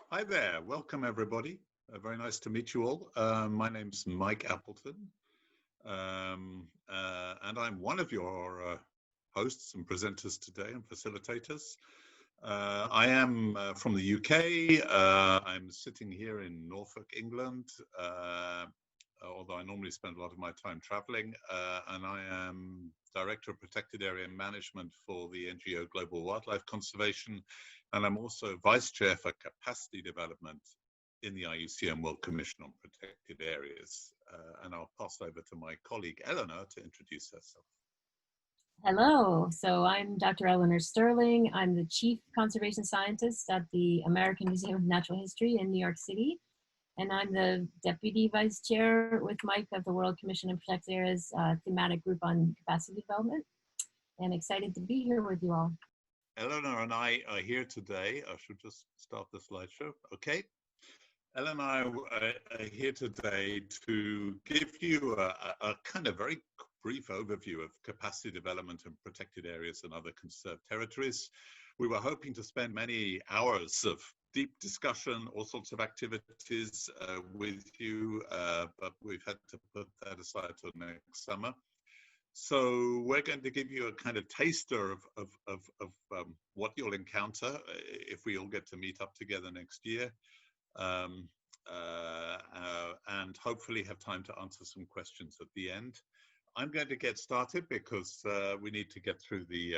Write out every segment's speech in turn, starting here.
Hi there, welcome everybody. Very nice to meet you all. My name's Mike Appleton, and I'm one of your hosts and presenters today and facilitators. I am from the UK. I'm sitting here in Norfolk, England, although I normally spend a lot of my time traveling, and I am Director of Protected Area Management for the NGO Global Wildlife Conservation, and I'm also Vice Chair for Capacity Development in the IUCN World Commission on Protected Areas. And I'll pass over to my colleague Eleanor to introduce herself. Hello, so I'm Dr. Eleanor Sterling. I'm the Chief Conservation Scientist at the American Museum of Natural History in New York City. And I'm the Deputy Vice Chair with Mike of the World Commission on Protected Areas Thematic Group on Capacity Development. And excited to be here with you all. Eleanor and I are here today. I should just start the slideshow. Okay. Eleanor and I are here today to give you a kind of very brief overview of capacity development in protected areas and other conserved territories. We were hoping to spend many hours of deep discussion, all sorts of activities with you, but we've had to put that aside till next summer. So we're going to give you a kind of taster of what you'll encounter if we all get to meet up together next year, and hopefully have time to answer some questions at the end. I'm going to get started because we need to get through the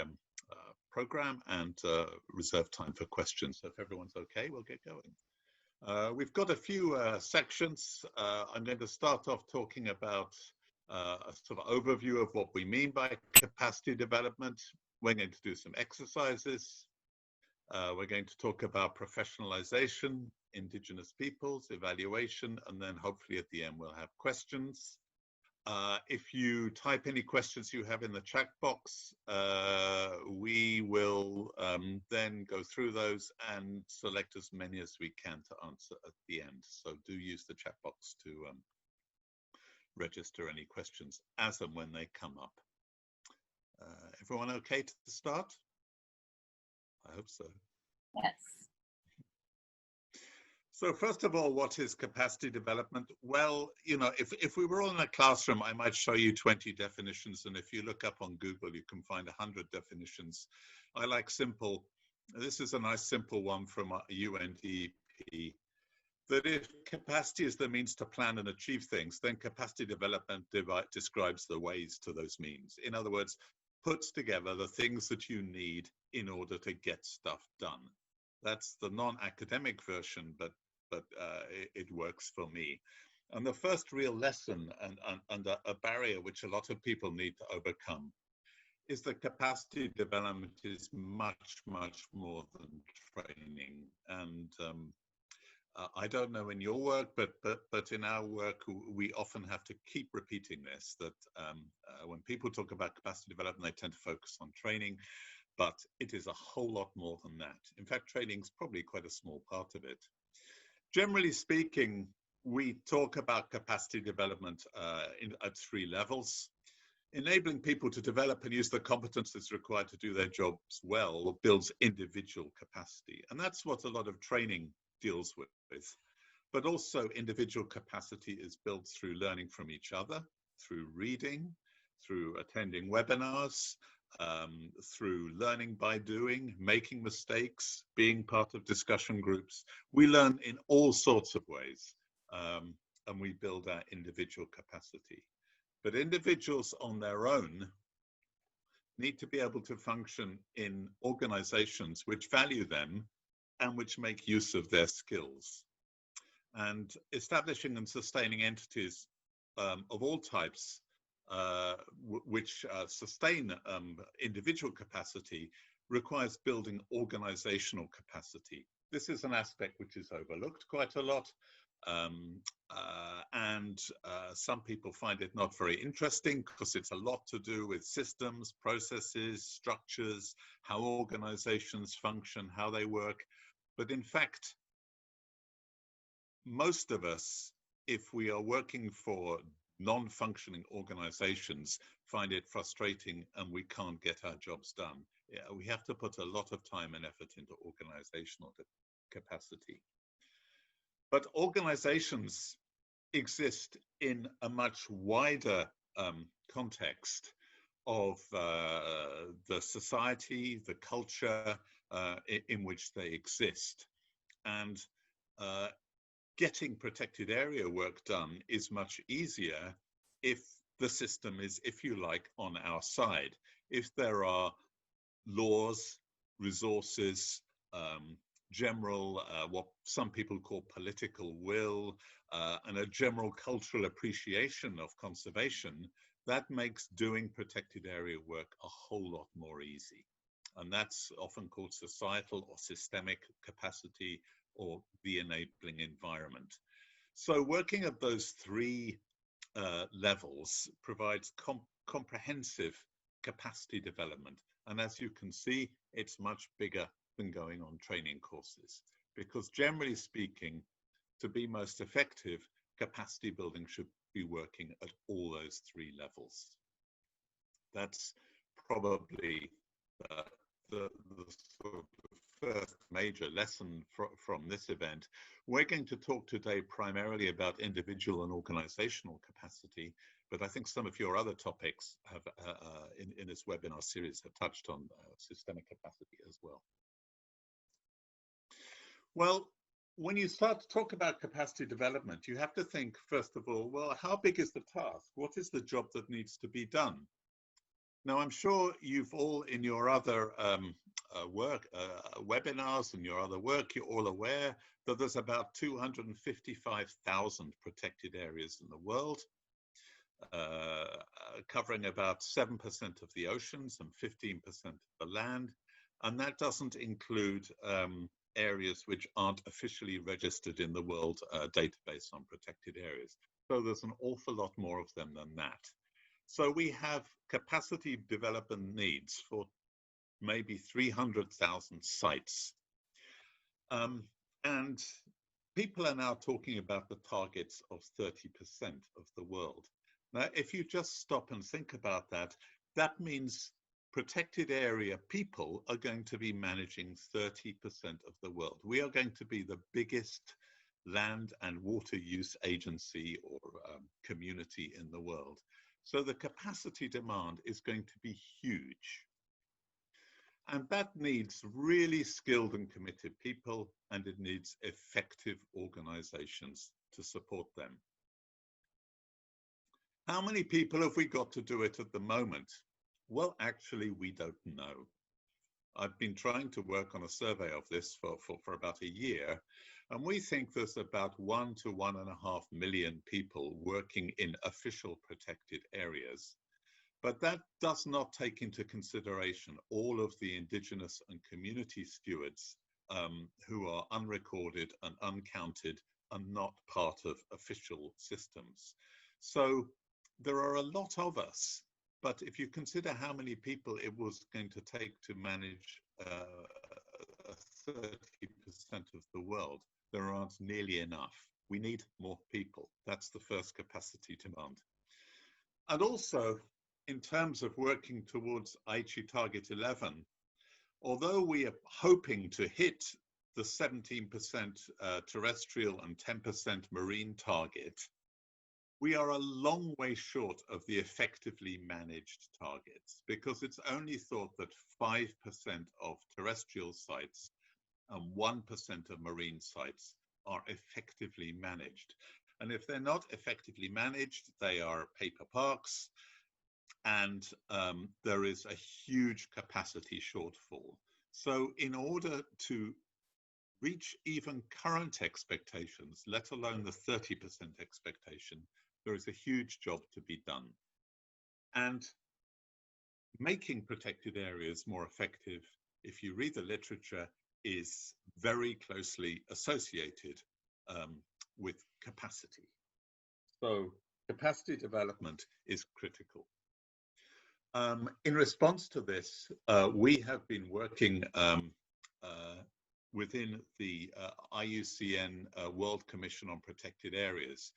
program and reserve time for questions. So if everyone's okay, we'll get going. We've got a few sections. I'm going to start off talking about a sort of overview of what we mean by capacity development. We're going to do some exercises. We're going to talk about professionalization, indigenous peoples, evaluation, and then hopefully at the end we'll have questions. If you type any questions you have in the chat box, we will then go through those and select as many as we can to answer at the end. So do use the chat box to register any questions as and when they come up. Everyone okay to start? I hope so. Yes. So first of all, what is capacity development? Well, you know, if we were all in a classroom, I might show you 20 definitions. And if you look up on Google, you can find 100 definitions. I like simple. This is a nice simple one from UNDP. That if capacity is the means to plan and achieve things, then capacity development describes the ways to those means. In other words, puts together the things that you need in order to get stuff done. That's the non-academic version, but it works for me. And the first real lesson and a barrier which a lot of people need to overcome is that capacity development is much, much more than training. And I don't know in your work, but in our work, we often have to keep repeating this, that when people talk about capacity development, they tend to focus on training, but it is a whole lot more than that. In fact, training is probably quite a small part of it. Generally speaking, we talk about capacity development at 3 levels. Enabling people to develop and use the competences required to do their jobs well builds individual capacity. And that's what a lot of training deals with. But also individual capacity is built through learning from each other, through reading, through attending webinars, through learning by doing, making mistakes, being part of discussion groups. We learn in all sorts of ways, and we build our individual capacity. But individuals on their own need to be able to function in organizations which value them and which make use of their skills. And establishing and sustaining entities of all types which sustain individual capacity requires building organizational capacity. This is an aspect which is overlooked quite a lot, and some people find it not very interesting because it's a lot to do with systems, processes, structures, how organizations function, how they work. But in fact, most of us, if we are working for non-functioning organizations, find it frustrating and we can't get our jobs done. Yeah, we have to put a lot of time and effort into organizational capacity. But organizations exist in a much wider context of the society, the culture in which they exist. And getting protected area work done is much easier if the system is, if you like, on our side. If there are laws, resources, general, what some people call political will, and a general cultural appreciation of conservation, that makes doing protected area work a whole lot more easy. And that's often called societal or systemic capacity or the enabling environment. So working at those three levels provides comprehensive capacity development. And as you can see, it's much bigger than going on training courses, because generally speaking, to be most effective, capacity building should be working at all those three levels. That's probably the sort of first major lesson from this event. We're going to talk today primarily about individual and organizational capacity, but I think some of your other topics have in this webinar series have touched on systemic capacity as well. Well, when you start to talk about capacity development, you have to think, first of all, well, how big is the task? What is the job that needs to be done? Now, I'm sure you've all, in your other webinars and your other work, you're all aware that there's about 255,000 protected areas in the world, covering about 7% of the oceans and 15% of the land. And that doesn't include areas which aren't officially registered in the world database on protected areas. So there's an awful lot more of them than that. So we have capacity development needs for maybe 300,000 sites. And people are now talking about the targets of 30% of the world. Now, if you just stop and think about that, that means protected area people are going to be managing 30% of the world. We are going to be the biggest land and water use agency or community in the world. So the capacity demand is going to be huge. And that needs really skilled and committed people, and it needs effective organizations to support them. How many people have we got to do it at the moment? Well, actually, we don't know. I've been trying to work on a survey of this for about a year, and we think there's about 1 to 1.5 million people working in official protected areas. But that does not take into consideration all of the indigenous and community stewards who are unrecorded and uncounted and not part of official systems. So there are a lot of us. But if you consider how many people it was going to take to manage 30% of the world, there aren't nearly enough. We need more people. That's the first capacity demand. And also, in terms of working towards Aichi Target 11, although we are hoping to hit the 17% terrestrial and 10% marine target, we are a long way short of the effectively managed targets, because it's only thought that 5% of terrestrial sites and 1% of marine sites are effectively managed. And if they're not effectively managed, they are paper parks, and there is a huge capacity shortfall. So in order to reach even current expectations, let alone the 30% expectation, there is a huge job to be done. And making protected areas more effective, if you read the literature, is very closely associated with capacity. So capacity development is critical. In response to this, we have been working within the IUCN World Commission on Protected Areas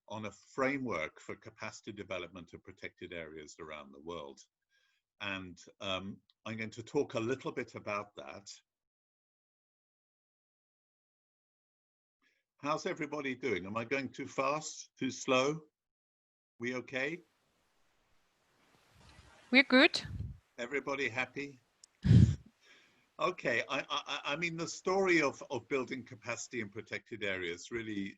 on a framework for capacity development of protected areas around the world. And I'm going to talk a little bit about that. How's everybody doing? Am I going too fast, too slow? We okay? We're good. Everybody happy? Okay, I mean, the story of building capacity in protected areas really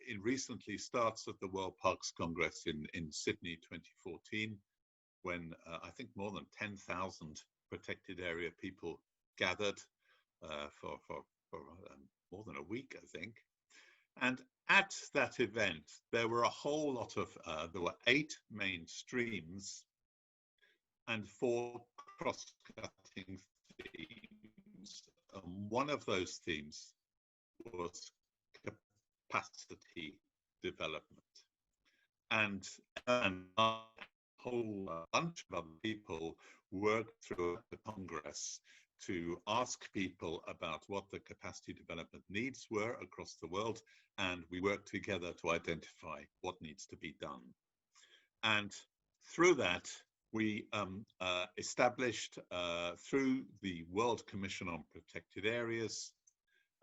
it recently starts at the World Parks Congress in Sydney 2014, when I think more than 10,000 protected area people gathered for more than a week, I think. And at that event, there were a whole lot of, there were 8 main streams and 4 cross-cutting themes. One of those themes was capacity development. And a whole bunch of other people worked through the Congress to ask people about what the capacity development needs were across the world, and we worked together to identify what needs to be done. And through that, we established, through the World Commission on Protected Areas,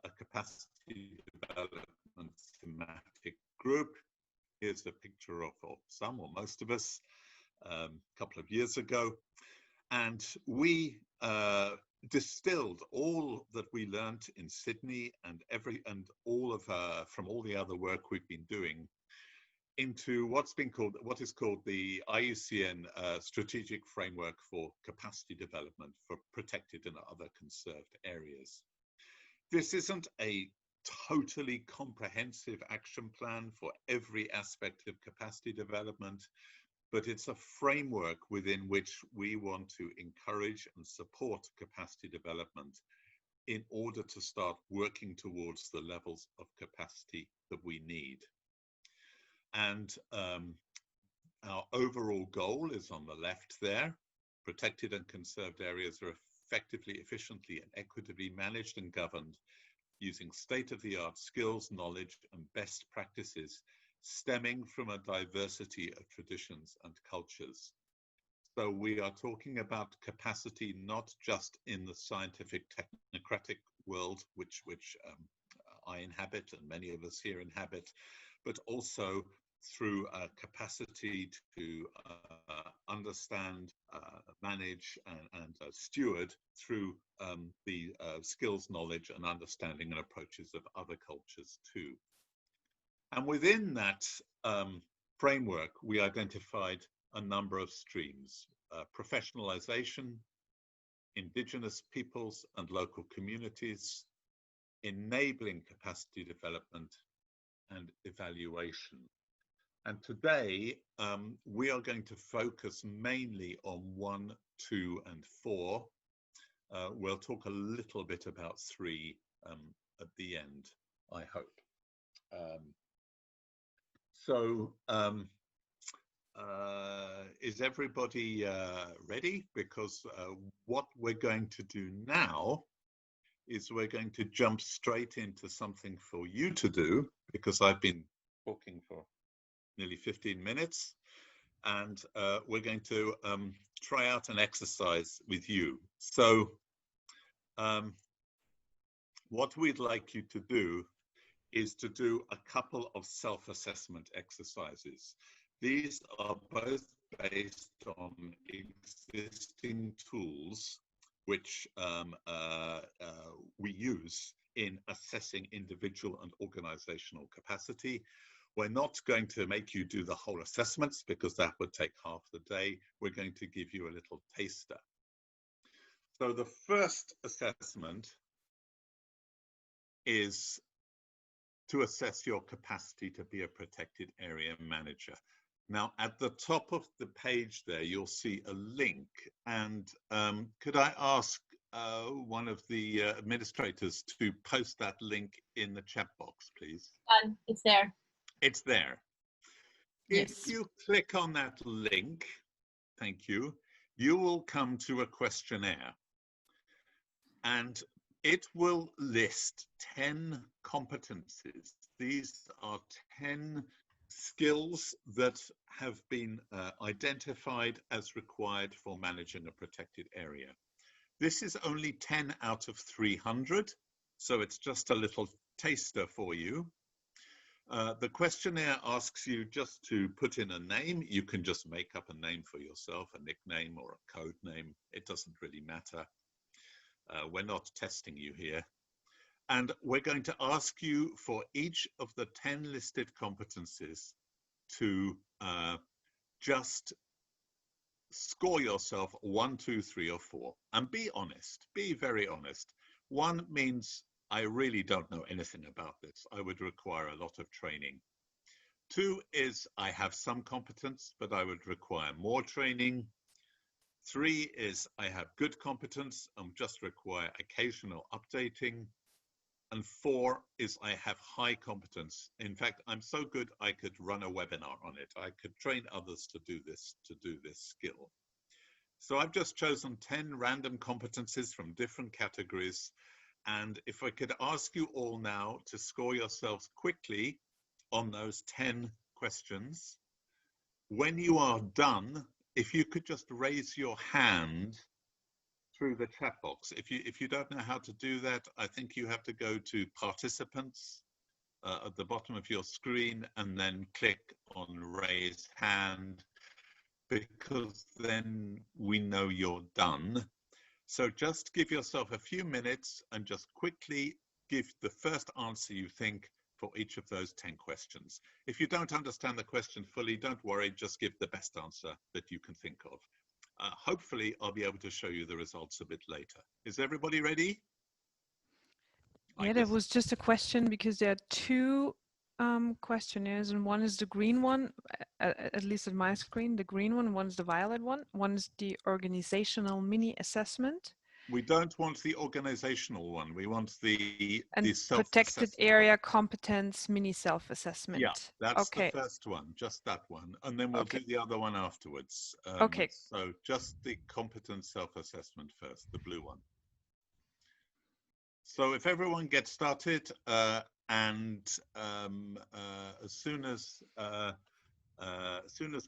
a capacity development thematic group. Here's a picture of some or most of us a couple of years ago. And we distilled all that we learned in Sydney and all of from all the other work we've been doing into what is called the IUCN Strategic Framework for Capacity Development for Protected and Other Conserved Areas. This isn't a totally comprehensive action plan for every aspect of capacity development, but it's a framework within which we want to encourage and support capacity development in order to start working towards the levels of capacity that we need. And our overall goal is on the left there. Protected and conserved areas are effectively, efficiently, and equitably managed and governed using state-of-the-art skills, knowledge, and best practices stemming from a diversity of traditions and cultures. So we are talking about capacity not just in the scientific technocratic world, which I inhabit and many of us here inhabit, but also through a capacity to understand, manage, and steward through the skills, knowledge, and understanding and approaches of other cultures too. And within that framework, we identified a number of streams: professionalization, indigenous peoples and local communities, enabling capacity development, and evaluation. And today, we are going to focus mainly on 1, 2, and 4. We'll talk a little bit about 3 at the end, I hope. Is everybody ready? Because what we're going to do now is we're going to jump straight into something for you to do, because I've been talking for nearly 15 minutes, and we're going to try out an exercise with you. So what we'd like you to do is to do a couple of self-assessment exercises. These are both based on existing tools which we use in assessing individual and organizational capacity. We're not going to make you do the whole assessments because that would take half the day. We're going to give you a little taster. So the first assessment is to assess your capacity to be a protected area manager. Now, at the top of the page there, you'll see a link. And could I ask one of the administrators to post that link in the chat box, please? It's there. It's there. Yes. If you click on that link, thank you, you will come to a questionnaire. And it will list 10 competences. These are 10 skills that have been identified as required for managing a protected area. This is only 10 out of 300, so it's just a little taster for you. The questionnaire asks you just to put in a name. You can just make up a name for yourself, a nickname or a code name. It doesn't really matter. We're not testing you here. And we're going to ask you for each of the 10 listed competencies to just score yourself 1, 2, 3, or 4. And be honest, be very honest. 1 means I really don't know anything about this. I would require a lot of training. 2 is I have some competence, but I would require more training. 3 is I have good competence and just require occasional updating. And 4 is I have high competence. In fact, I'm so good I could run a webinar on it. I could train others to do this skill. So I've just chosen 10 random competencies from different categories. And if I could ask you all now to score yourselves quickly on those 10 questions, when you are done, if you could just raise your hand through the chat box. If you don't know how to do that, I think you have to go to participants at the bottom of your screen and then click on raise hand, because then we know you're done. So just give yourself a few minutes and just quickly give the first answer you think for each of those 10 questions. If you don't understand the question fully, don't worry, just give the best answer that you can think of. Hopefully, I'll be able to show you the results a bit later. Is everybody ready? Yeah, there was just a question because there are 2 questionnaires, and one is the green one, at least at my screen, the green one is the violet one. One is the organizational mini assessment. We don't want the organizational one. We want the protected area competence mini self-assessment. Yeah, that's the first one, just that one. And then we'll do the other one afterwards. Okay. So just the competence self-assessment first, the blue one. So if everyone gets started, and as soon as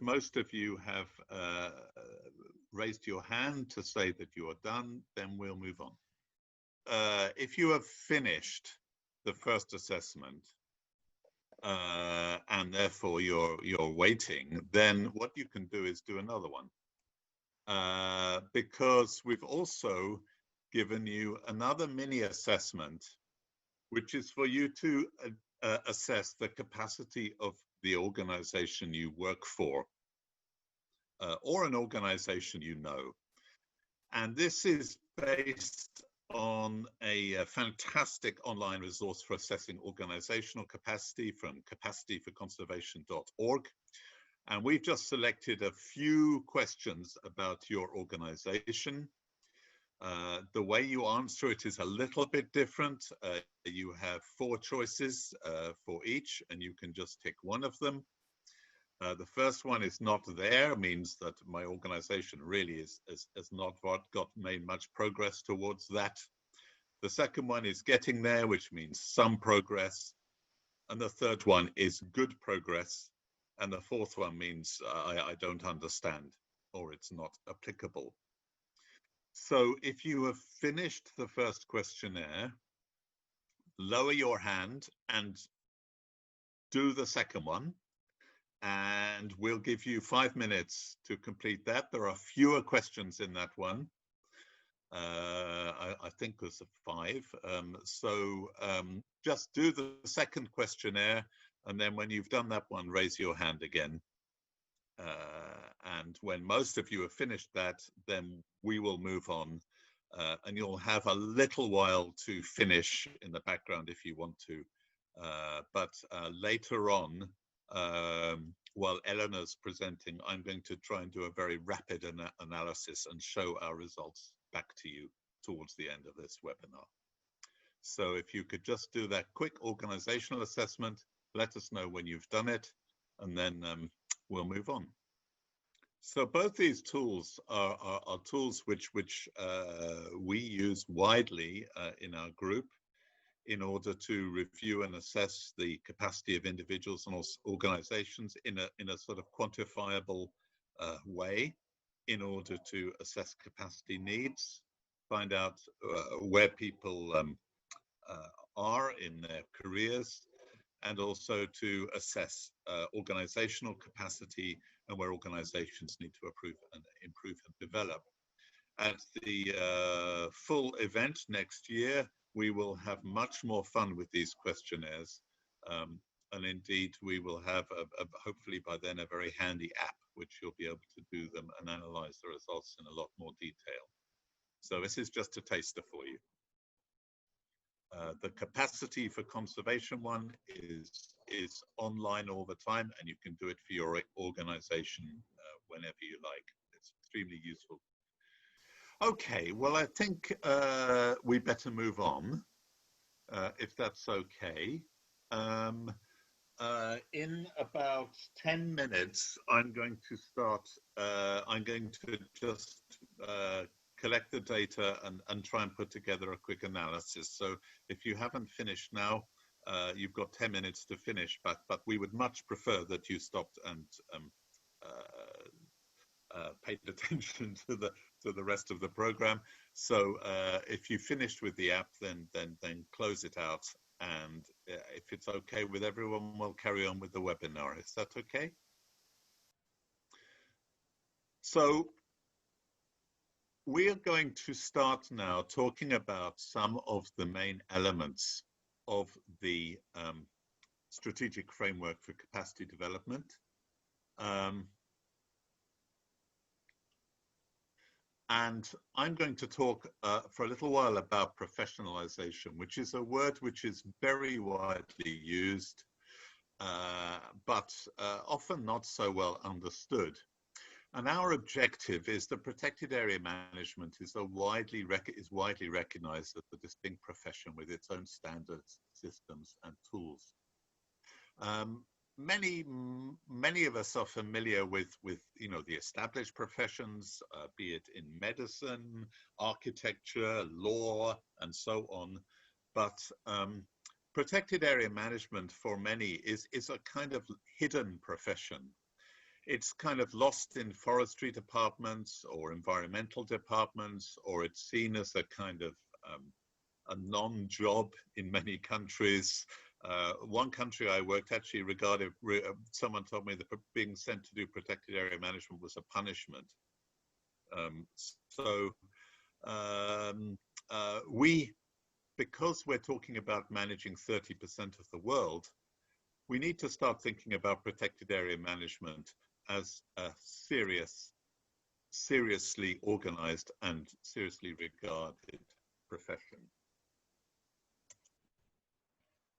most of you have raised your hand to say that you are done, then we'll move on. If you have finished the first assessment and therefore you're waiting, then what you can do is do another one, because we've also given you another mini assessment, which is for you to assess the capacity of the organization you work for, or an organization you know. And this is based on a fantastic online resource for assessing organizational capacity from capacityforconservation.org. And we've just selected a few questions about your organization. The way you answer it is a little bit different. You have 4 choices for each, and you can just tick one of them. The first one is not there, means that my organization really has not made much progress towards that. The second one is getting there, which means some progress. And the third one is good progress. And the fourth one means I don't understand, or it's not applicable. So if you have finished the first questionnaire, lower your hand and do the second one. And we'll give you 5 minutes to complete that. There are fewer questions in that one. I think there's 5. So just do the second questionnaire, and then when you've done that one, raise your hand again. And when most of you have finished that, then we will move on, and you'll have a little while to finish in the background if you want to. But later on, while Eleanor's presenting, I'm going to try and do a very rapid analysis and show our results back to you towards the end of this webinar. So if you could just do that quick organizational assessment, let us know when you've done it, and then we'll move on. So both these tools are tools which we use widely in our group in order to review and assess the capacity of individuals and organizations in a sort of quantifiable way, in order to assess capacity needs, find out where people are in their careers, and also to assess organizational capacity and where organizations need to improve and develop. At the full event next year, we will have much more fun with these questionnaires. And indeed, we will have, hopefully by then, a very handy app, which you'll be able to do them and analyze the results in a lot more detail. So this is just a taster for you. The capacity for conservation one is online all the time, and you can do it for your organization whenever you like. It's extremely useful. Okay, well, I think we better move on, if that's okay. In about 10 minutes, I'm going to start, I'm going to just collect the data and try and put together a quick analysis. So if you haven't finished now, you've got 10 minutes to finish, but we would much prefer that you stopped and paid attention to the rest of the program. So if you finished with the app, then close it out. And if it's okay with everyone, we'll carry on with the webinar. Is that okay? So we are going to start now talking about some of the main elements of the strategic framework for capacity development. And I'm going to talk for a little while about professionalization, which is a word which is very widely used, but often not so well understood. And our objective is that protected area management is widely recognized as a distinct profession with its own standards, systems, and tools. Many of us are familiar with the established professions, be it in medicine, architecture, law, and so on. But protected area management for many is a kind of hidden profession. It's kind of lost in forestry departments or environmental departments, or it's seen as a kind of a non-job in many countries. One country I worked actually someone told me that being sent to do protected area management was a punishment. Because we're talking about managing 30% of the world, we need to start thinking about protected area management as a seriously organized and seriously regarded profession.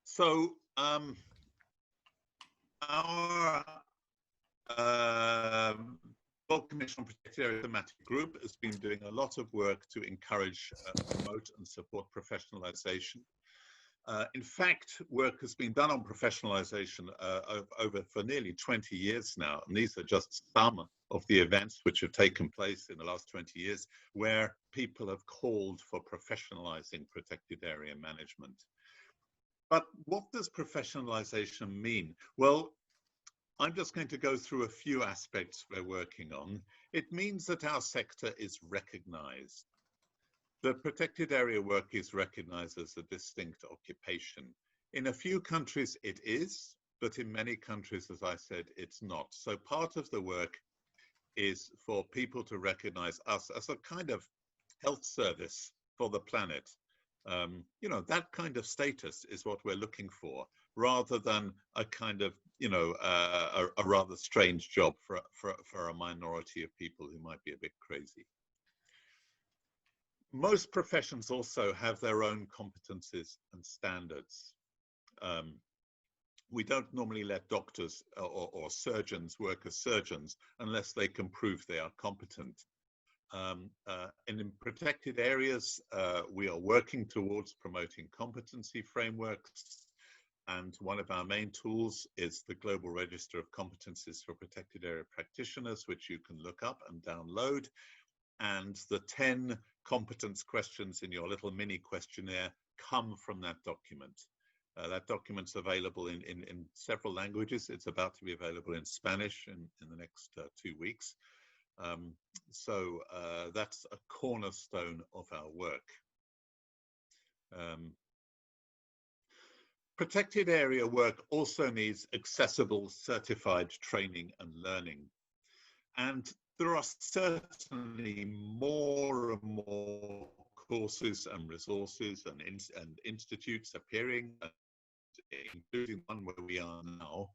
So our World Commission on Protected Area Thematic group has been doing a lot of work to encourage, promote and support professionalization. In fact, work has been done on professionalization for nearly 20 years now, and these are just some of the events which have taken place in the last 20 years where people have called for professionalizing protected area management. But what does professionalization mean? Well, I'm just going to go through a few aspects we're working on. It means that our sector is recognized. The protected area work is recognized as a distinct occupation. In a few countries it is, but in many countries, as I said, it's not. So part of the work is for people to recognize us as a kind of health service for the planet. That kind of status is what we're looking for, rather than a kind of, a rather strange job for a minority of people who might be a bit crazy. Most professions also have their own competences and standards. We don't normally let doctors or surgeons work as surgeons unless they can prove they are competent. And in protected areas, we are working towards promoting competency frameworks. And one of our main tools is the Global Register of Competencies for Protected Area Practitioners, which you can look up and download. And the 10 competence questions in your little mini questionnaire come from that document. That document's available in several languages. It's about to be available in Spanish in the next 2 weeks. So that's a cornerstone of our work. Protected area work also needs accessible, certified training and learning. And there are certainly more and more courses and resources and institutes appearing, including one where we are now.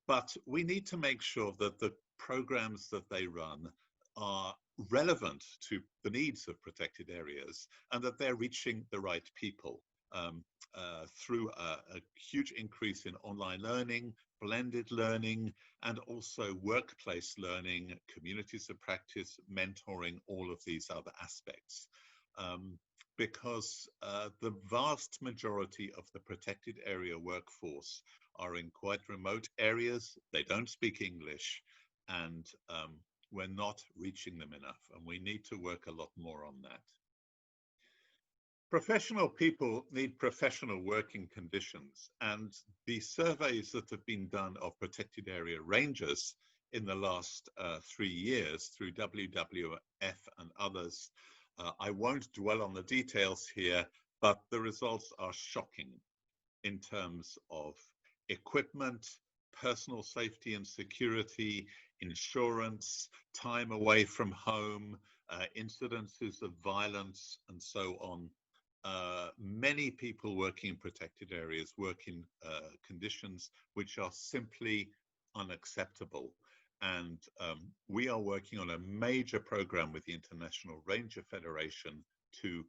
But we need to make sure that the programs that they run are relevant to the needs of protected areas and that they're reaching the right people through a huge increase in online learning, blended learning, and also workplace learning, communities of practice, mentoring, all of these other aspects. Because the vast majority of the protected area workforce are in quite remote areas. They don't speak English, and we're not reaching them enough, and we need to work a lot more on that. Professional people need professional working conditions, and the surveys that have been done of protected area rangers in the last 3 years through WWF and others, I won't dwell on the details here, but the results are shocking in terms of equipment, personal safety and security, insurance, time away from home, incidences of violence, and so on. Many people working in protected areas work in conditions which are simply unacceptable. And we are working on a major program with the International Ranger Federation to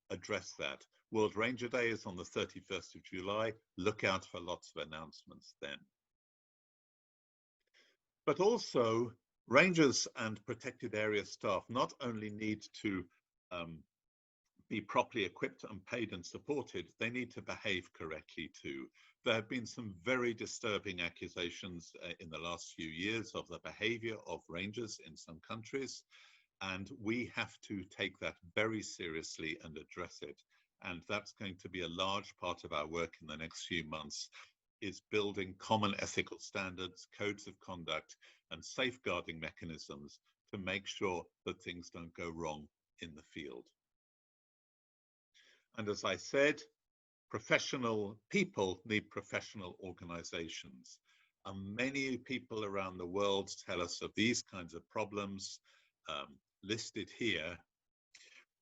address that. World Ranger Day is on the 31st of July. Look out for lots of announcements then. But also, rangers and protected area staff not only need to be properly equipped and paid and supported, they need to behave correctly too. There have been some very disturbing accusations in the last few years of the behavior of rangers in some countries, and we have to take that very seriously and address it. And that's going to be a large part of our work in the next few months, is building common ethical standards, codes of conduct, and safeguarding mechanisms to make sure that things don't go wrong in the field. And as I said, professional people need professional organizations. And many people around the world tell us of these kinds of problems listed here,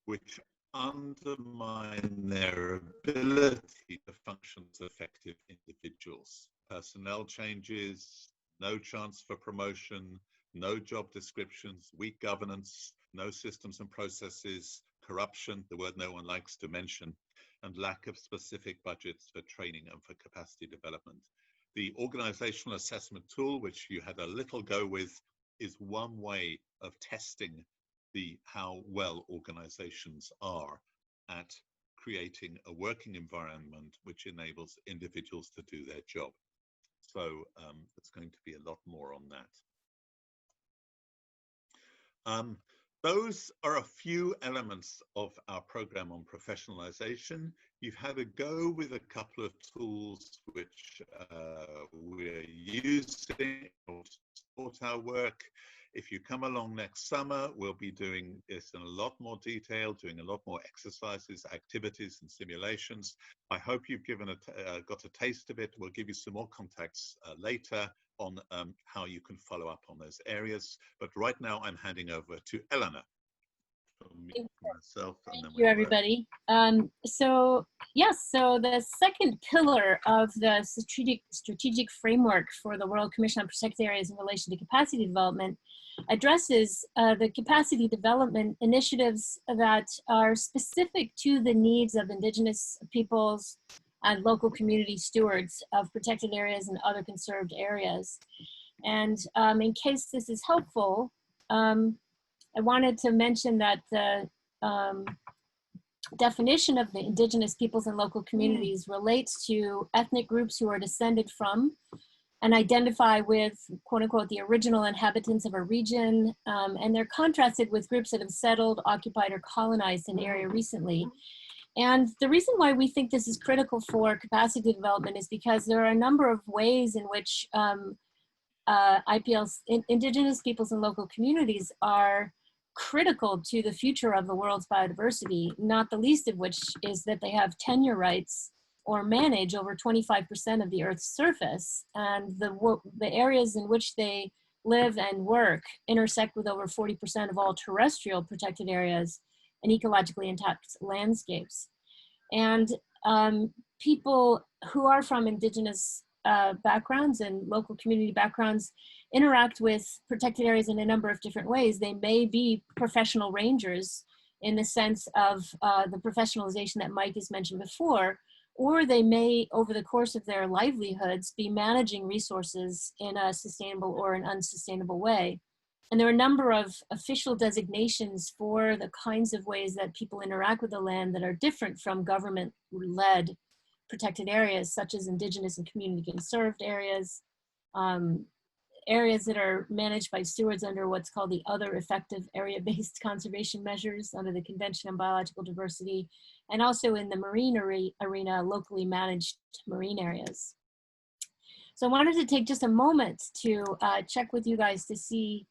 which undermine their ability to function as effective individuals. Personnel changes, no chance for promotion, no job descriptions, weak governance, no systems and processes, corruption, the word no one likes to mention, and lack of specific budgets for training and for capacity development. The organizational assessment tool, which you had a little go with, is one way of testing how well organizations are at creating a working environment which enables individuals to do their job. So there's going to be a lot more on that. Those are a few elements of our program on professionalization. You've had a go with a couple of tools which we're using to support our work. If you come along next summer, we'll be doing this in a lot more detail, doing a lot more exercises, activities, and simulations. I hope you've got a taste of it. We'll give you some more contacts later on how you can follow up on those areas. But right now, I'm handing over to Eleanor. Thank you, everybody. So the second pillar of the strategic framework for the World Commission on Protected Areas in relation to capacity development addresses the capacity development initiatives that are specific to the needs of Indigenous peoples and local community stewards of protected areas and other conserved areas. And in case this is helpful, I wanted to mention that the definition of the Indigenous peoples and local communities relates to ethnic groups who are descended from and identify with, quote unquote, the original inhabitants of a region, and they're contrasted with groups that have settled, occupied, or colonized an area recently. And the reason why we think this is critical for capacity development is because there are a number of ways in which IPLs, Indigenous peoples and local communities, are critical to the future of the world's biodiversity, not the least of which is that they have tenure rights or manage over 25% of the Earth's surface, and the areas in which they live and work intersect with over 40% of all terrestrial protected areas and ecologically intact landscapes. And people who are from indigenous backgrounds and local community backgrounds interact with protected areas in a number of different ways. They may be professional rangers in the sense of the professionalization that Mike has mentioned before, or they may, over the course of their livelihoods, be managing resources in a sustainable or an unsustainable way. And there are a number of official designations for the kinds of ways that people interact with the land that are different from government-led protected areas, such as indigenous and community conserved areas, areas that are managed by stewards under what's called the other effective area-based conservation measures under the Convention on Biological Diversity, and also in the marine arena, locally managed marine areas. So I wanted to take just a moment to check with you guys to see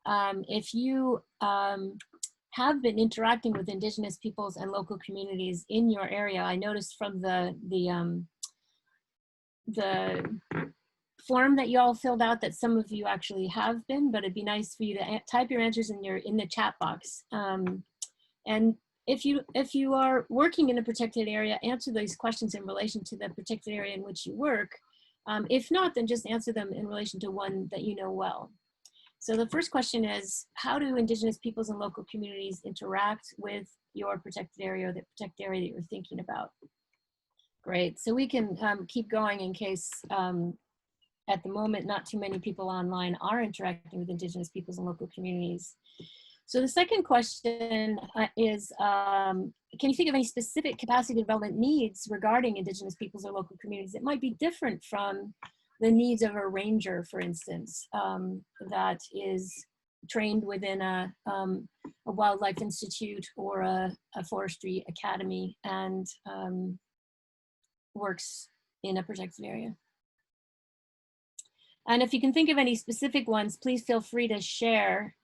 if you have been interacting with indigenous peoples and local communities in your area. I noticed from the form that you all filled out that some of you actually have been, but it'd be nice for you to type your answers in the chat box. And if you are working in a protected area, answer these questions in relation to the protected area in which you work. If not, then just answer them in relation to one that you know well. So the first question is, how do indigenous peoples and local communities interact with your protected area or the protected area that you're thinking about? Great, so we can keep going in case at the moment not too many people online are interacting with indigenous peoples and local communities. So the second question is, can you think of any specific capacity development needs regarding indigenous peoples or local communities that might be different from the needs of a ranger, for instance, that is trained within a wildlife institute or a forestry academy and works in a protected area? And if you can think of any specific ones, please feel free to share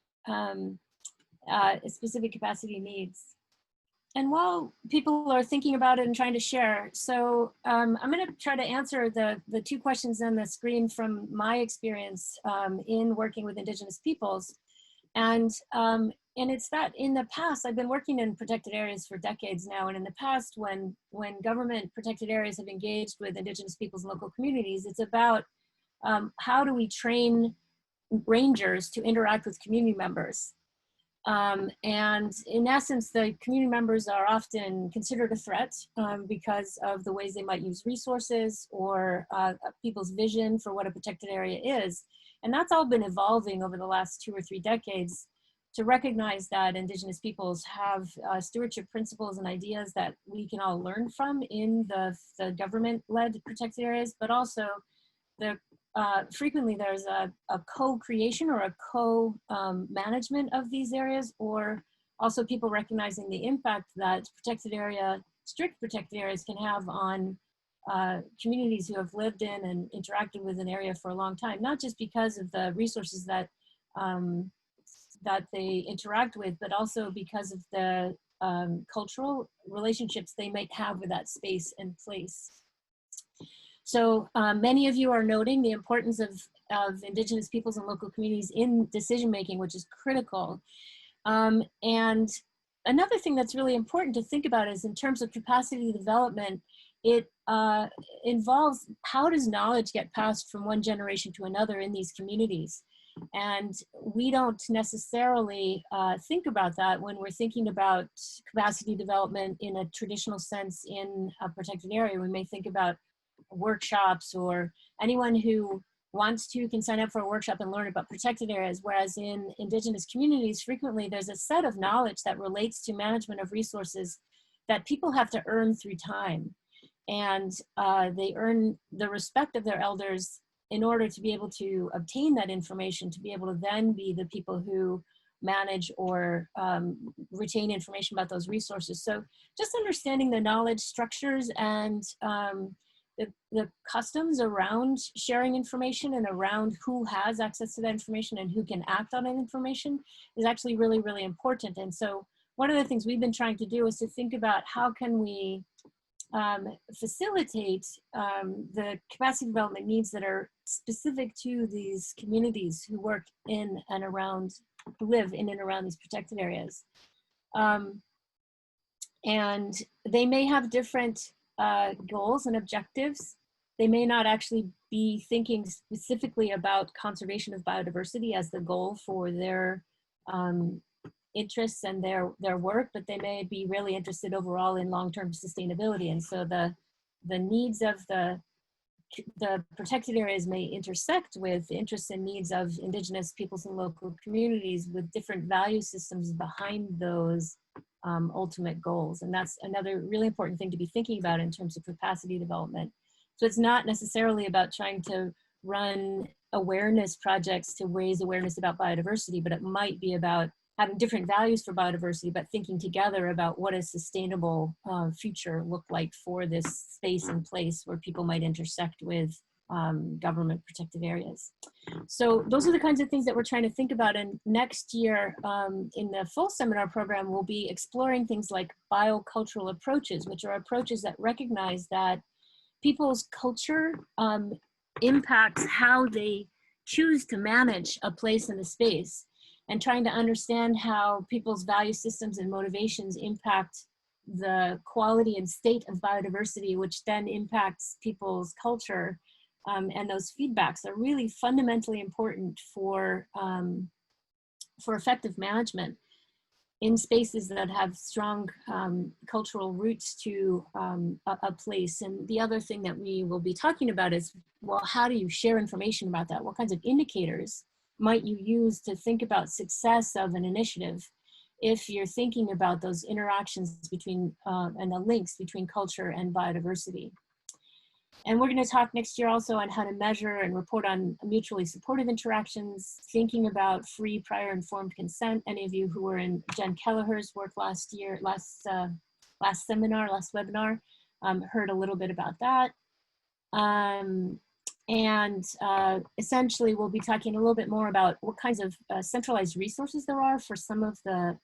specific capacity needs. And while people are thinking about it and trying to share, so I'm going to try to answer the two questions on the screen from my experience in working with indigenous peoples. And it's that in the past, I've been working in protected areas for decades now, and in the past when government protected areas have engaged with indigenous peoples and local communities, it's about how do we train rangers to interact with community members. And in essence, the community members are often considered a threat because of the ways they might use resources or people's vision for what a protected area is. And that's all been evolving over the last 2 or 3 decades to recognize that indigenous peoples have stewardship principles and ideas that we can all learn from in the government-led protected areas, but also frequently there's a co-creation or a co-management of these areas, or also people recognizing the impact that strict protected areas can have on communities who have lived in and interacted with an area for a long time, not just because of the resources that they interact with, but also because of the cultural relationships they might have with that space and place. So many of you are noting the importance of indigenous peoples and local communities in decision-making, which is critical. And another thing that's really important to think about is in terms of capacity development, it involves how does knowledge get passed from one generation to another in these communities. And we don't necessarily think about that when we're thinking about capacity development in a traditional sense in a protected area. We may think about workshops, or anyone who wants to can sign up for a workshop and learn about protected areas, whereas in indigenous communities, frequently there's a set of knowledge that relates to management of resources that people have to earn through time. And they earn the respect of their elders in order to be able to obtain that information, to be able to then be the people who manage or retain information about those resources. So just understanding the knowledge structures and the customs around sharing information and around who has access to that information and who can act on that information is actually really, really important. And so one of the things we've been trying to do is to think about how can we facilitate the capacity development needs that are specific to these communities who work in and around, who live in and around these protected areas. And they may have different goals and objectives. They may not actually be thinking specifically about conservation of biodiversity as the goal for their interests and their work, but they may be really interested overall in long-term sustainability. And so the needs of the protected areas may intersect with the interests and needs of indigenous peoples and local communities with different value systems behind those ultimate goals. And that's another really important thing to be thinking about in terms of capacity development. So it's not necessarily about trying to run awareness projects to raise awareness about biodiversity, but it might be about having different values for biodiversity, but thinking together about what a sustainable future look like for this space and place where people might intersect with government protected areas. So those are the kinds of things that we're trying to think about. And next year in the full seminar program, we'll be exploring things like biocultural approaches, which are approaches that recognize that people's culture impacts how they choose to manage a place in the space, and trying to understand how people's value systems and motivations impact the quality and state of biodiversity, which then impacts people's culture. And those feedbacks are really fundamentally important for effective management in spaces that have strong cultural roots to a place. And the other thing that we will be talking about is, well, how do you share information about that? What kinds of indicators might you use to think about success of an initiative if you're thinking about those interactions between and the links between culture and biodiversity? And we're going to talk next year also on how to measure and report on mutually supportive interactions, thinking about free, prior, informed consent. Any of you who were in Jen Kelleher's work last webinar, heard a little bit about that. Essentially, we'll be talking a little bit more about what kinds of centralized resources there are for some of the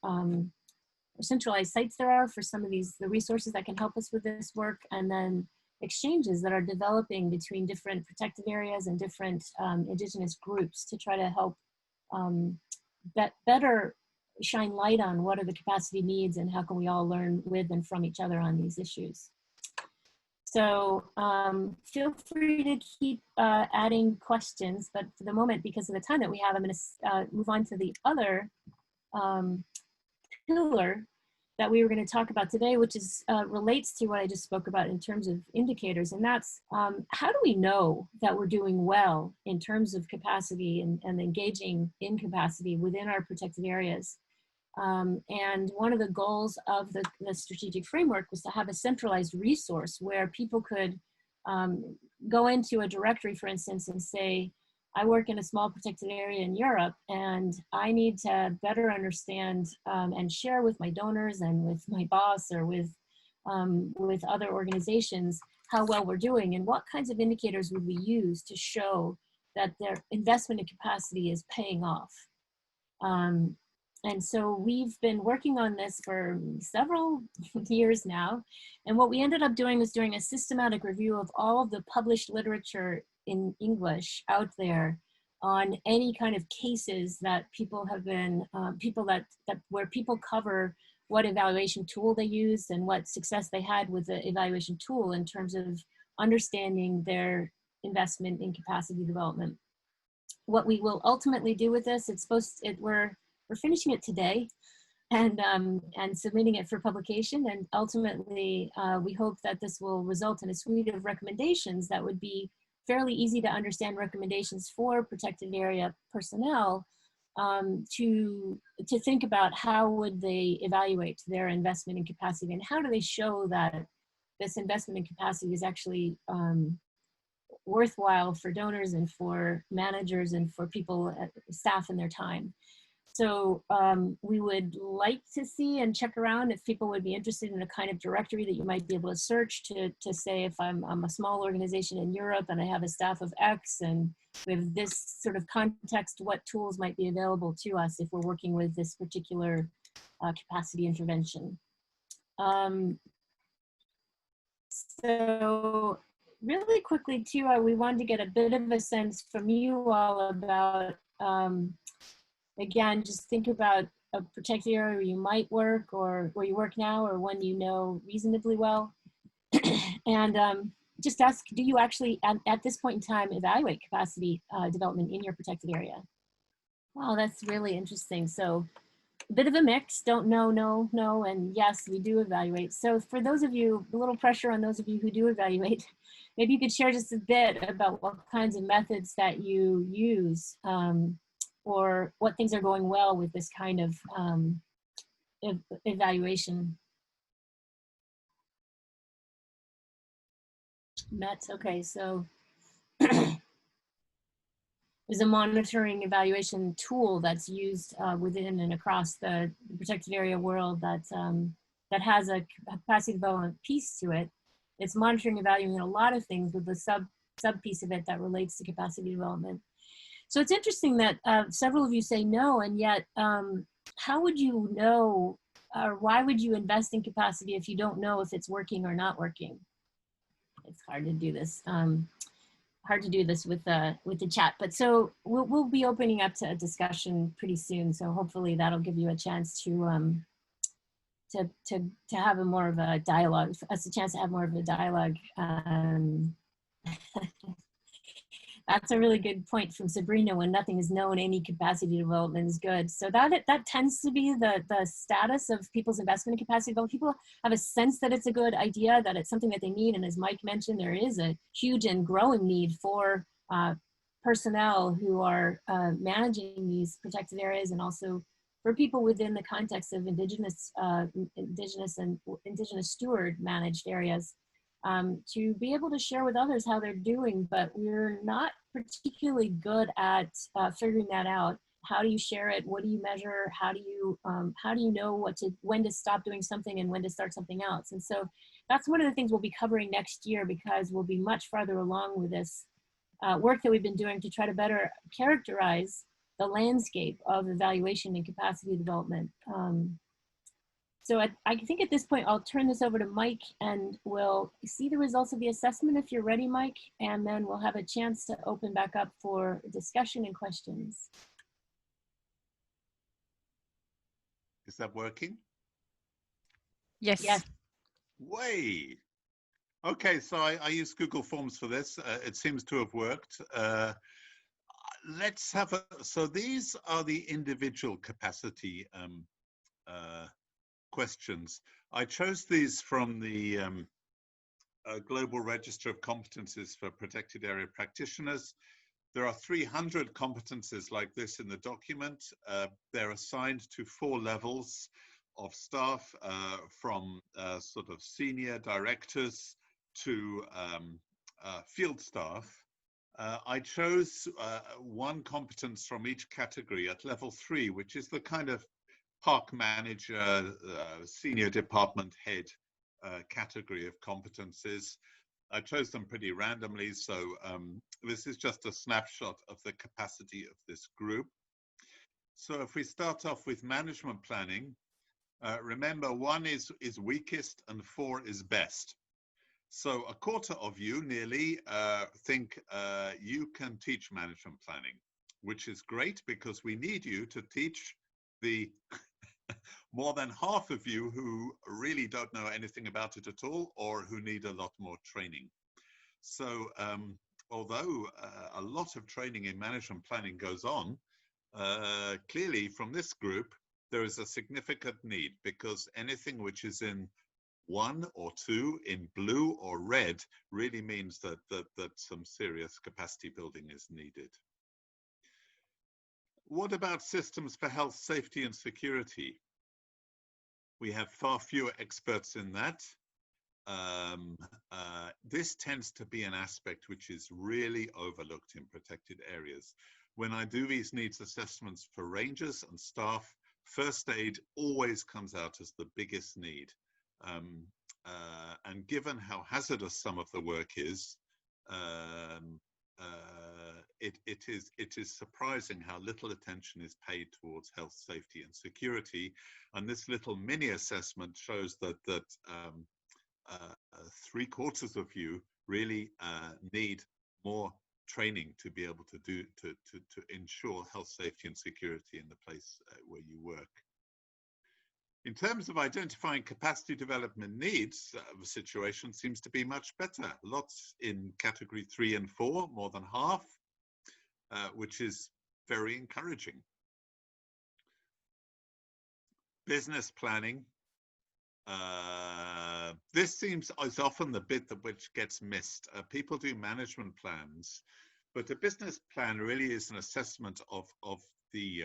centralized sites there are for some of the resources that can help us with this work, and then exchanges that are developing between different protected areas and different indigenous groups to try to help better shine light on what are the capacity needs and how can we all learn with and from each other on these issues. So feel free to keep adding questions, but for the moment, because of the time that we have, I'm going to move on to the other pillar that we were going to talk about today, which is relates to what I just spoke about in terms of indicators. And that's how do we know that we're doing well in terms of capacity and engaging in capacity within our protected areas? And one of the goals of the strategic framework was to have a centralized resource where people could go into a directory, for instance, and say, I work in a small protected area in Europe, and I need to better understand and share with my donors and with my boss or with other organizations how well we're doing, and what kinds of indicators would we use to show that their investment in capacity is paying off. And so we've been working on this for several years now. And what we ended up doing was doing a systematic review of all of the published literature in English out there on any kind of cases that people have been, where people cover what evaluation tool they used and what success they had with the evaluation tool in terms of understanding their investment in capacity development. What we will ultimately do with this, we're finishing it today and submitting it for publication. And ultimately, we hope that this will result in a suite of recommendations that would be fairly easy to understand recommendations for protected area personnel to think about how would they evaluate their investment in capacity and how do they show that this investment in capacity is actually worthwhile for donors and for managers and for people, staff and their time. So we would like to see and check around if people would be interested in a kind of directory that you might be able to search to say if I'm a small organization in Europe and I have a staff of X and we have this sort of context, what tools might be available to us if we're working with this particular capacity intervention. So really quickly too, we wanted to get a bit of a sense from you all about, again, just think about a protected area where you might work or where you work now or one you know reasonably well. And just ask, do you actually, at this point in time, evaluate capacity development in your protected area? Wow, that's really interesting. So a bit of a mix, don't know, no, and yes, we do evaluate. So for those of you, a little pressure on those of you who do evaluate, maybe you could share just a bit about what kinds of methods that you use or what things are going well with this kind of evaluation. METs, okay, so there's a monitoring evaluation tool that's used within and across the protected area world that, that has a capacity development piece to it. It's monitoring, evaluating a lot of things with the sub piece of it that relates to capacity development. So it's interesting that several of you say no, and yet how would you know, or why would you invest in capacity if you don't know if it's working or not working? It's hard to do this. Hard to do this with the chat, but so we'll be opening up to a discussion pretty soon. So hopefully that'll give you a chance to have a more of a dialogue, us a chance to have more of a dialogue. That's a really good point from Sabrina. When nothing is known, any capacity development is good. So that tends to be the status of people's investment in capacity development. People have a sense that it's a good idea, that it's something that they need. And as Mike mentioned, there is a huge and growing need for personnel who are managing these protected areas, and also for people within the context of indigenous steward managed areas. To be able to share with others how they're doing, but we're not particularly good at figuring that out. How do you share it? What do you measure? How do you know when to stop doing something and when to start something else? And so that's one of the things we'll be covering next year, because we'll be much farther along with this work that we've been doing to try to better characterize the landscape of evaluation and capacity development. So I think at this point, I'll turn this over to Mike, and we'll see the results of the assessment if you're ready, Mike, and then we'll have a chance to open back up for discussion and questions. Is that working? Yes. Yes. Way. Okay, so I use Google Forms for this. It seems to have worked. Let's have so these are the individual capacity questions. I chose these from the Global Register of Competences for Protected Area Practitioners. There are 300 competences like this in the document. They're assigned to 4 levels of staff, from sort of senior directors to field staff. I chose one competence from each category at level 3, which is the kind of park manager, senior department head category of competences. I chose them pretty randomly, so this is just a snapshot of the capacity of this group. So if we start off with management planning, remember 1 is weakest and 4 is best. So a quarter of you nearly think you can teach management planning, which is great, because we need you to teach the more than half of you who really don't know anything about it at all, or who need a lot more training. So although a lot of training in management planning goes on, clearly from this group there is a significant need, because anything which is in 1 or 2 in blue or red really means that some serious capacity building is needed. What about systems for health, safety and security? We have far fewer experts in that. This tends to be an aspect which is really overlooked in protected areas. When I do these needs assessments for rangers and staff, first aid always comes out as the biggest need. And given how hazardous some of the work is, it is surprising how little attention is paid towards health, safety and security. And this little mini assessment shows that 3/4 of you really need more training to be able to do to ensure health, safety, and security in the place where you work. In terms of identifying capacity development needs, the situation seems to be much better. Lots in category 3 and 4, more than half, which is very encouraging. Business planning. This is often the bit that which gets missed. People do management plans, but a business plan really is an assessment of the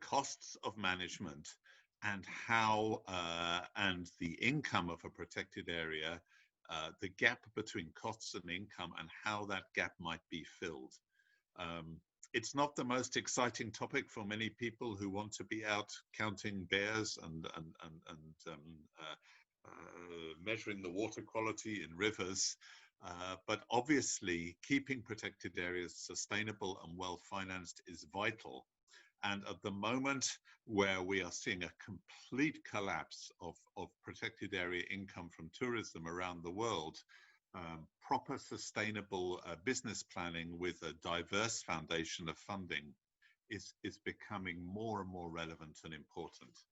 costs of management and how and the income of a protected area, the gap between costs and income, and how that gap might be filled. It's not the most exciting topic for many people who want to be out counting bears and measuring the water quality in rivers. But obviously, keeping protected areas sustainable and well-financed is vital. And at the moment where we are seeing a complete collapse of protected area income from tourism around the world, proper sustainable business planning with a diverse foundation of funding is becoming more and more relevant and important.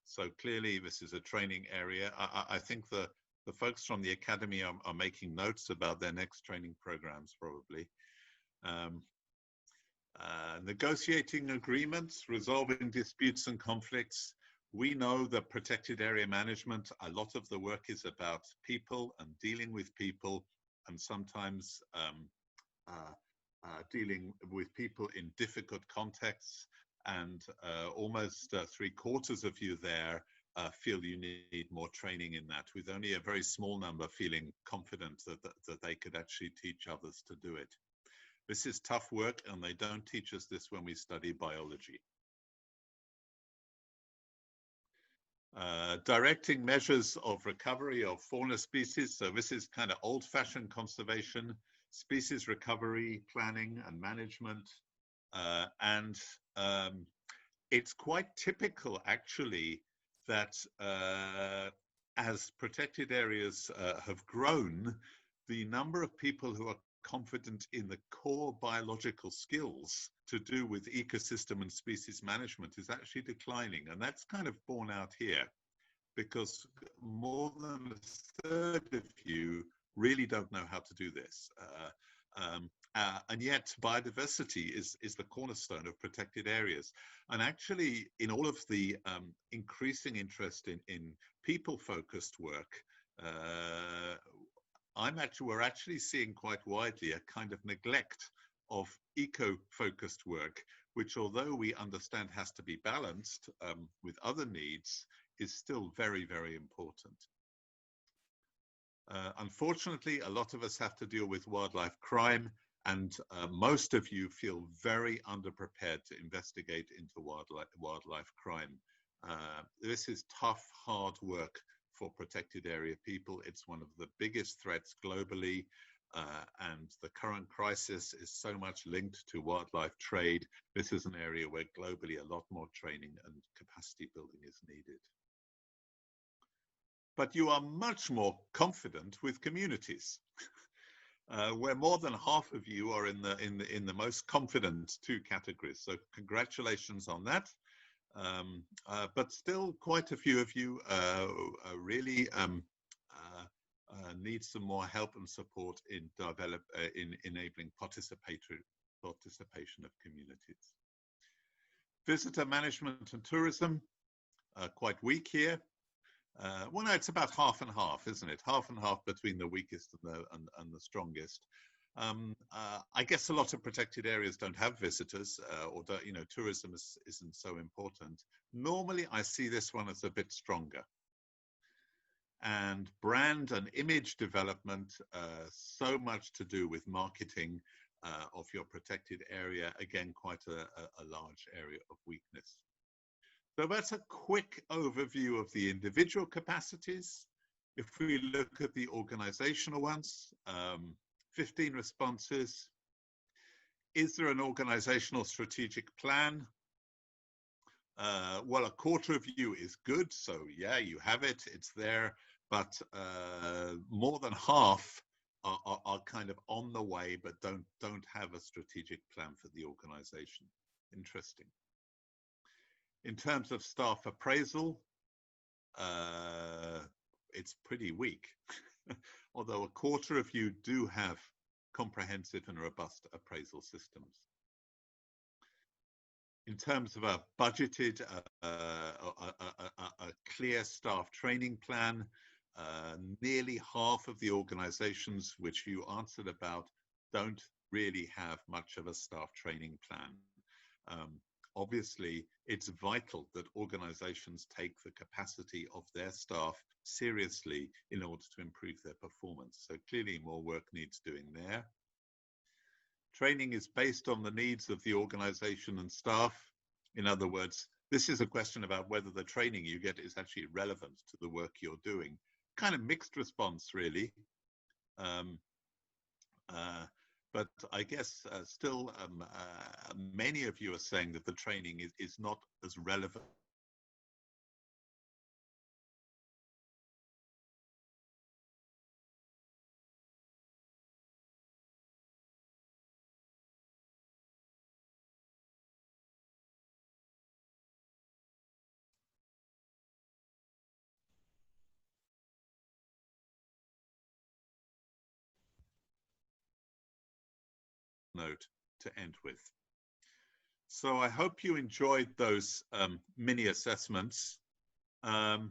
So clearly this is a training area. I think the folks from the Academy are making notes about their next training programs probably. Negotiating agreements, resolving disputes and conflicts. We know that protected area management, a lot of the work is about people and dealing with people, and sometimes dealing with people in difficult contexts, and almost 3/4 of you there feel you need more training in that, with only a very small number feeling confident that they could actually teach others to do it. This is tough work, and they don't teach us this when we study biology. Directing measures of recovery of fauna species. So this is kind of old-fashioned conservation, species recovery, planning and management. And it's quite typical, actually, that as protected areas have grown, the number of people who are confident in the core biological skills to do with ecosystem and species management is actually declining. And that's kind of borne out here, because more than a third of you really don't know how to do this. And yet biodiversity is the cornerstone of protected areas. And actually, in all of the increasing interest in people-focused work, we're actually seeing quite widely a kind of neglect of eco-focused work, which, although we understand has to be balanced with other needs, is still very, very important. Unfortunately, a lot of us have to deal with wildlife crime, and most of you feel very underprepared to investigate into wildlife crime. This is tough, hard work for protected area people. It's one of the biggest threats globally, and the current crisis is so much linked to wildlife trade. This is an area where globally a lot more training and capacity building is needed. But you are much more confident with communities, where more than half of you are in the most confident 2 categories. So congratulations on that. But still, quite a few of you really need some more help and support in enabling participation of communities. Visitor management and tourism, quite weak here. Well, no, it's about half and half, isn't it? Half and half between the weakest and the strongest. I guess a lot of protected areas don't have visitors, or don't, tourism isn't so important. Normally, I see this one as a bit stronger. And brand and image development, so much to do with marketing of your protected area. Again, quite a large area of weakness. So that's a quick overview of the individual capacities. If we look at the organizational ones, 15 responses. Is there an organizational strategic plan? Well, 1/4 of you is good, so yeah, you have it, it's there, but more than half are kind of on the way, but don't have a strategic plan for the organization. Interesting. In terms of staff appraisal, it's pretty weak, although a quarter of you do have comprehensive and robust appraisal systems. In terms of a budgeted, a clear staff training plan, nearly half of the organizations which you answered about don't really have much of a staff training plan. Obviously, it's vital that organizations take the capacity of their staff seriously in order to improve their performance. So clearly more work needs doing there. Training is based on the needs of the organization and staff. In other words, this is a question about whether the training you get is actually relevant to the work you're doing. Kind of mixed response, really. But I guess still many of you are saying that the training is not as relevant. Note to end with. So I hope you enjoyed those mini assessments and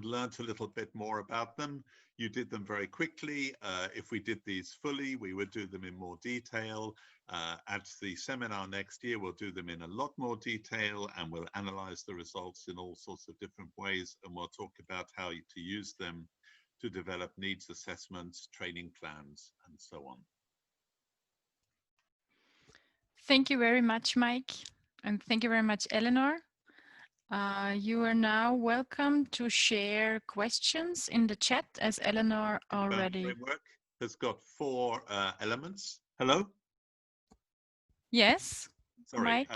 learned a little bit more about them. You did them very quickly. If we did these fully, we would do them in more detail. At the seminar next year, we'll do them in a lot more detail, and we'll analyze the results in all sorts of different ways, and we'll talk about how to use them to develop needs assessments, training plans, and so on. Thank you very much, Mike. And thank you very much, Eleanor. You are now welcome to share questions in the chat, as Eleanor already. Framework has got 4 elements. Hello? Yes, Sorry. Mike.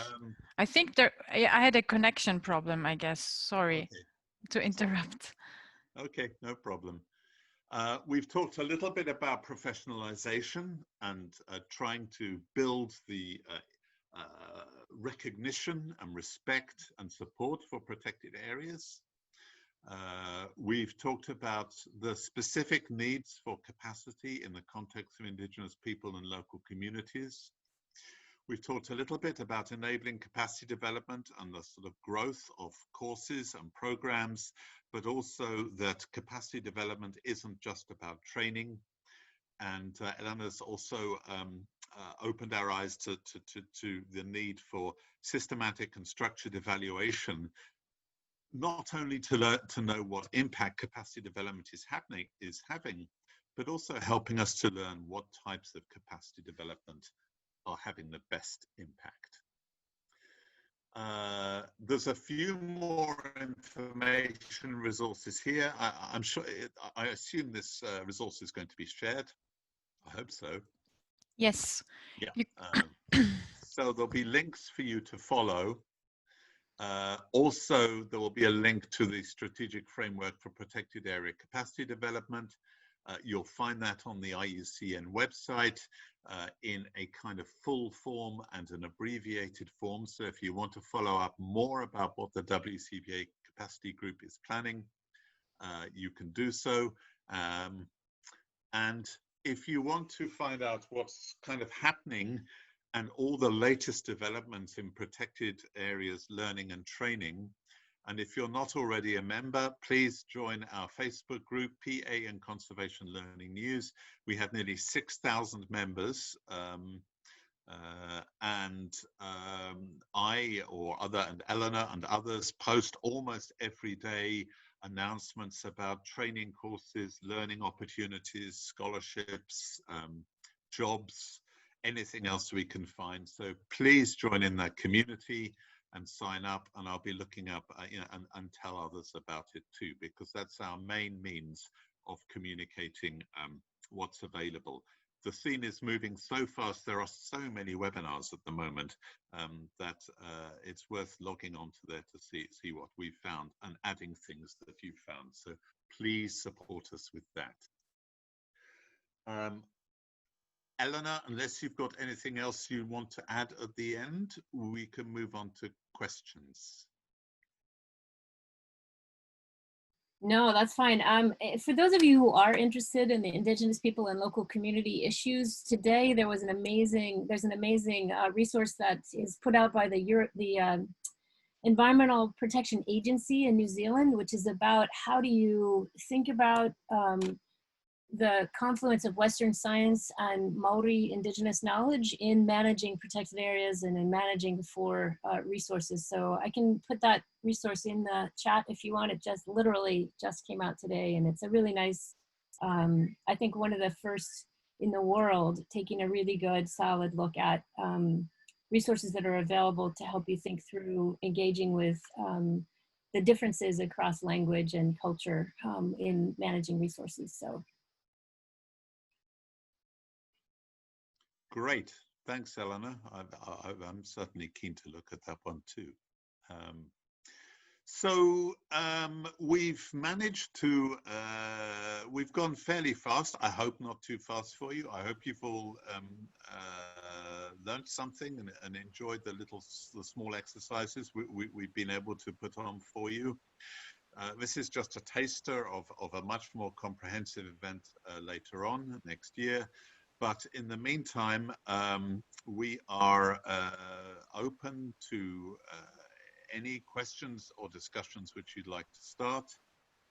I think I had a connection problem, I guess. Sorry okay. to interrupt. Okay, no problem. We've talked a little bit about professionalization and trying to build the recognition and respect and support for protected areas. We've talked about the specific needs for capacity in the context of Indigenous people and local communities. We've talked a little bit about enabling capacity development and the sort of growth of courses and programs, but also that capacity development isn't just about training. And Eleanor's also opened our eyes to the need for systematic and structured evaluation, not only to know what impact capacity development is having, but also helping us to learn what types of capacity development are having the best impact. There's a few more information resources here. I'm sure, I assume this resource is going to be shared. I hope so. Yes. Yeah. So there'll be links for you to follow. Also, there will be a link to the strategic framework for protected area capacity development. You'll find that on the IUCN website in a kind of full form and an abbreviated form. So if you want to follow up more about what the WCPA capacity group is planning, you can do so. And if you want to find out what's kind of happening and all the latest developments in protected areas, learning and training, and if you're not already a member, please join our Facebook group, PA and Conservation Learning News. We have nearly 6,000 members, and I and Eleanor and others post almost every day announcements about training courses, learning opportunities, scholarships, jobs, anything else we can find. So please join in that community and sign up, and I'll be looking up and tell others about it too, because that's our main means of communicating what's available. the scene is moving so fast. There are so many webinars at the moment that it's worth logging onto there to see what we've found and adding things that you've found. So please support us with that. Eleanor, unless you've got anything else you want to add at the end, we can move on to questions. No, that's fine. For those of you who are interested in the Indigenous people and local community issues, today there's an amazing resource that is put out by the Environmental Protection Agency in New Zealand, which is about how do you think about the confluence of Western science and Maori Indigenous knowledge in managing protected areas and in managing for resources. So I can put that resource in the chat if you want. It literally just came out today, and it's a really nice, I think one of the first in the world taking a really good solid look at resources that are available to help you think through engaging with the differences across language and culture in managing resources. So. Great, thanks, Eleanor. I'm certainly keen to look at that one too. We've managed to, we've gone fairly fast. I hope not too fast for you. I hope you've all learned something and enjoyed the small exercises we've been able to put on for you. This is just a taster of a much more comprehensive event later on next year. But in the meantime, we are open to any questions or discussions which you'd like to start.